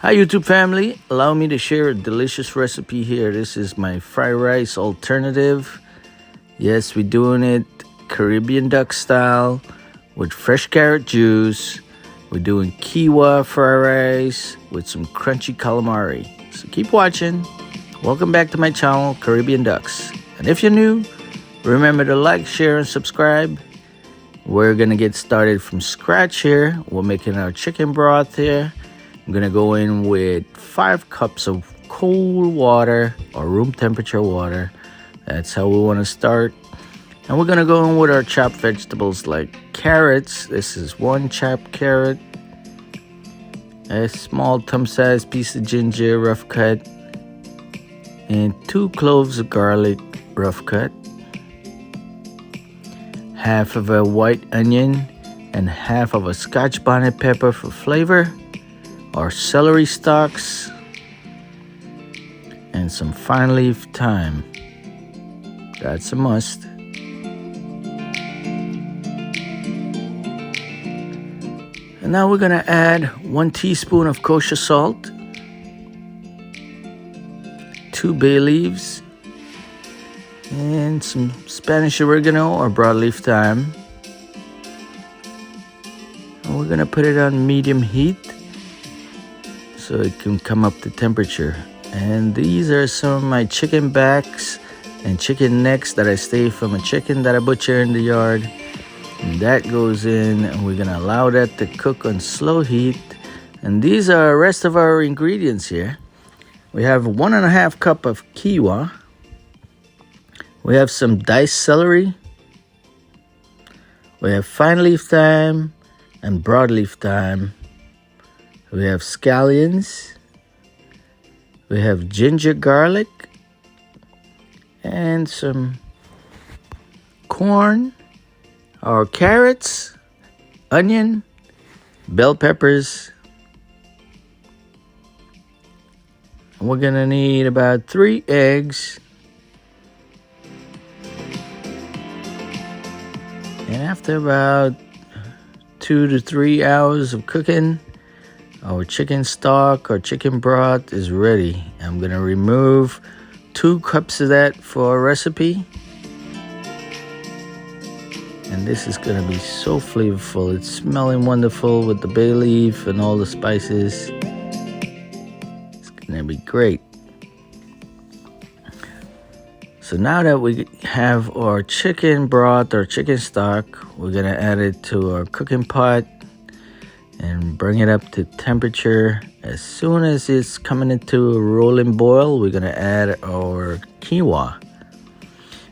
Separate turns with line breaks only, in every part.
Hi YouTube family, allow me to share a delicious recipe here. This is my fried rice alternative. Yes, we're doing it Caribbean duck style with fresh carrot juice. We're doing quinoa fried rice with some crunchy calamari. So keep watching. Welcome back to my channel, Caribbean Ducks. And if you're new, remember to like, share, and subscribe. We're gonna get started from scratch here. We're making our chicken broth here. I'm gonna go in with 5 cups of cold water or room temperature water. That's how we want to start. And we're gonna go in with our chopped vegetables like carrots. This is 1 chopped carrot, a small thumb-sized piece of ginger rough cut, and 2 cloves of garlic rough cut, half of a white onion, and half of a Scotch bonnet pepper for flavor, our celery stalks, and some fine leaf thyme. That's a must. And now we're gonna add 1 teaspoon of kosher salt, 2 bay leaves, and some Spanish oregano or broadleaf thyme. And we're gonna put it on medium heat so it can come up to temperature. And these are some of my chicken backs and chicken necks that I saved from a chicken that I butcher in the yard. And that goes in, and we're gonna allow that to cook on slow heat. And these are the rest of our ingredients here. We have 1.5 cup of quinoa. We have some diced celery. We have fine leaf thyme and broadleaf thyme. We have scallions. We have ginger garlic and some corn or carrots, onion, bell peppers. And we're gonna need about 3 eggs. And after about 2 to 3 hours of cooking, our chicken stock or chicken broth is ready. I'm gonna remove 2 cups of that for a recipe. And this is gonna be so flavorful. It's smelling wonderful with the bay leaf and all the spices. It's gonna be great. So now that we have our chicken broth or chicken stock, we're gonna add it to our cooking pot and bring it up to temperature. As soon as it's coming into a rolling boil, we're gonna add our quinoa.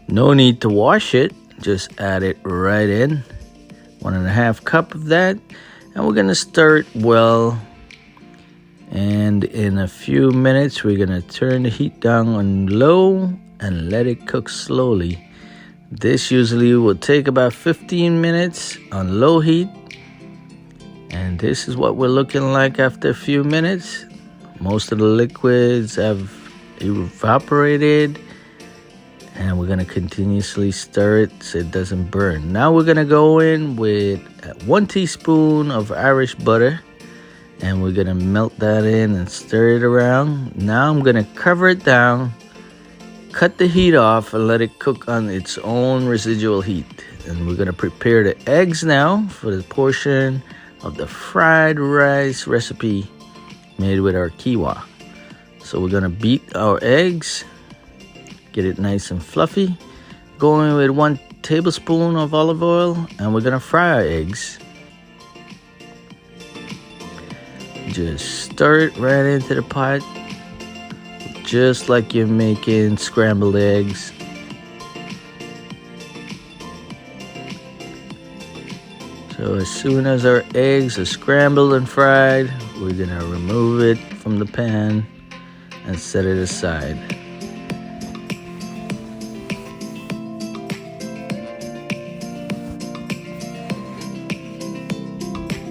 No need to wash it, just add it right in. 1.5 cup of that, and we're gonna stir it well. And in a few minutes, we're gonna turn the heat down on low and let it cook slowly. This usually will take about 15 minutes on low heat. And this is what we're looking like after a few minutes. Most of the liquids have evaporated, and we're gonna continuously stir it so it doesn't burn. Now we're gonna go in with 1 teaspoon of Irish butter, and we're gonna melt that in and stir it around. Now I'm gonna cover it down, cut the heat off, and let it cook on its own residual heat. And we're gonna prepare the eggs now for the portion of the fried rice recipe made with our quinoa. So we're gonna beat our eggs, get it nice and fluffy. Go in with 1 tablespoon of olive oil, and we're gonna fry our eggs. Just stir it right into the pot, just like you're making scrambled eggs. So as soon as our eggs are scrambled and fried, we're gonna remove it from the pan and set it aside.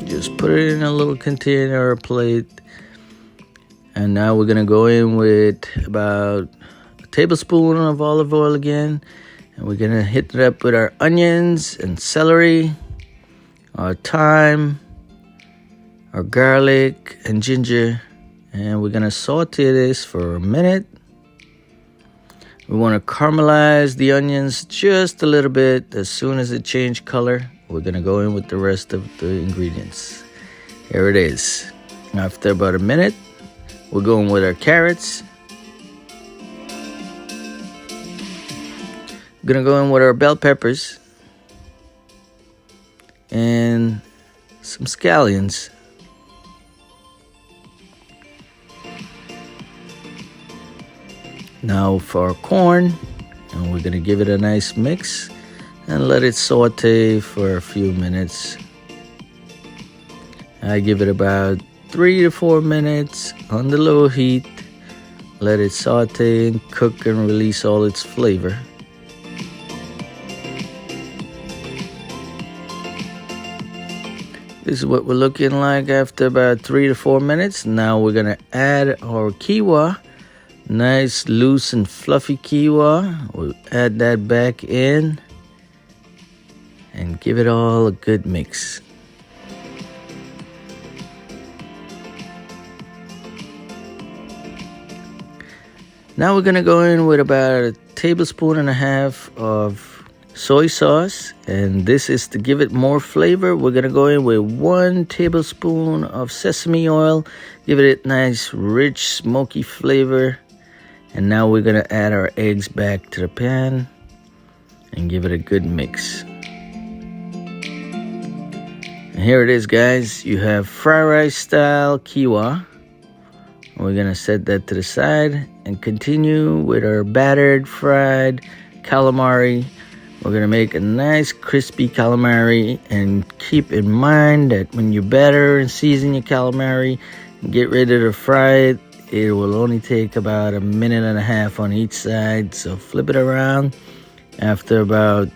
Just put it in a little container or plate. And now we're gonna go in with about a tablespoon of olive oil again. And we're gonna hit it up with our onions and celery, our thyme, our garlic and ginger, And we're gonna saute this for a minute. We want to caramelize the onions just a little bit. As soon as it changed color, we're gonna go in with the rest of the ingredients. Here it is. After about a minute, we're going with our carrots. We're gonna go in with our bell peppers and some scallions. Now for our corn, and we're gonna give it a nice mix and let it saute for a few minutes. I give it about 3 to 4 minutes on the low heat. Let it saute and cook and release all its flavor. This is what we're looking like after about 3 to 4 minutes. Now we're gonna add our quinoa. Nice, loose and fluffy quinoa. We'll add that back in and give it all a good mix. Now we're gonna go in with about a tablespoon and a half of soy sauce, and this is to give it more flavor. We're gonna go in with 1 tablespoon of sesame oil, give it a nice, rich, smoky flavor. And now we're gonna add our eggs back to the pan and give it a good mix. And here it is, guys. You have fried rice style quinoa. We're gonna set that to the side and continue with our battered fried calamari. We're gonna make a nice crispy calamari, and keep in mind that when you batter and season your calamari and get ready to fry it, it will only take about 1.5 minutes on each side. So flip it around. After about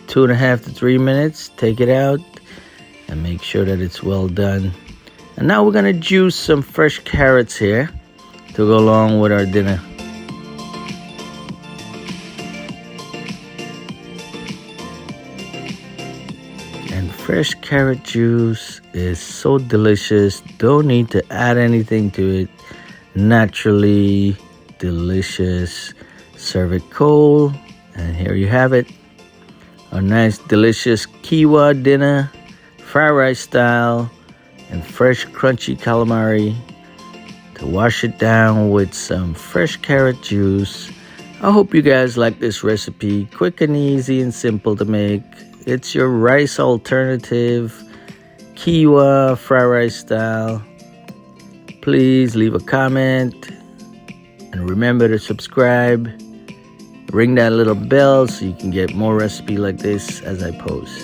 2.5 to 3 minutes, take it out and make sure that it's well done. And now we're gonna juice some fresh carrots here to go along with our dinner. And fresh carrot juice is so delicious. Don't need to add anything to it. Naturally delicious. Serve it cold, and here you have it. A nice delicious quinoa dinner, fried rice style, and fresh crunchy calamari. To wash it down with some fresh carrot juice. I hope you guys like this recipe. Quick and easy and simple to make. It's your rice alternative, quinoa fried rice style. Please leave a comment and remember to subscribe. Ring that little bell so you can get more recipe like this as I post.